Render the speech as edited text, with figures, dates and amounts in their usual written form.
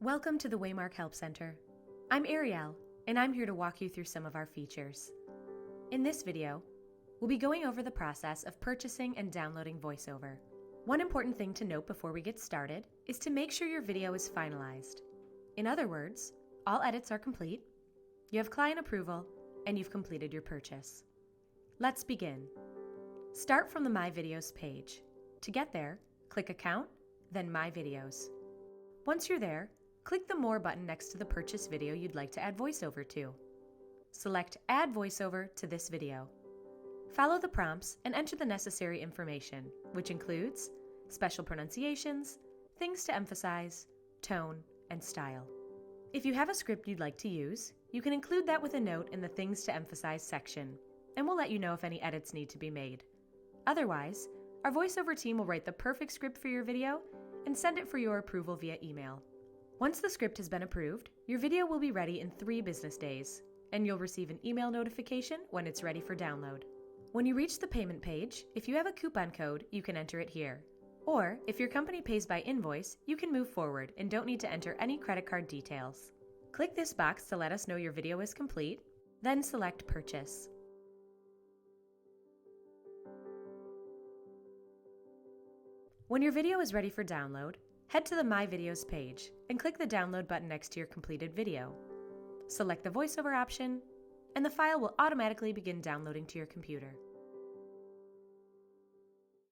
Welcome to the Waymark Help Center. I'm Ariel, and I'm here to walk you through some of our features. In this video, we'll be going over the process of purchasing and downloading VoiceOver. One important thing to note before we get started is to make sure your video is finalized. In other words, all edits are complete, you have client approval, and you've completed your purchase. Let's begin. Start from the My Videos page. To get there, click Account, then My Videos. Once you're there, click the More button next to the purchase video you'd like to add VoiceOver to. Select Add VoiceOver to this video. Follow the prompts and enter the necessary information, which includes special pronunciations, things to emphasize, tone, and style. If you have a script you'd like to use, you can include that with a note in the Things to Emphasize section, and we'll let you know if any edits need to be made. Otherwise, our VoiceOver team will write the perfect script for your video and send it for your approval via email. Once the script has been approved, your video will be ready in 3 business days, and you'll receive an email notification when it's ready for download. When you reach the payment page, if you have a coupon code, you can enter it here. Or, if your company pays by invoice, you can move forward and don't need to enter any credit card details. Click this box to let us know your video is complete, then select Purchase. When your video is ready for download, head to the My Videos page and click the Download button next to your completed video. Select the VoiceOver option, and the file will automatically begin downloading to your computer.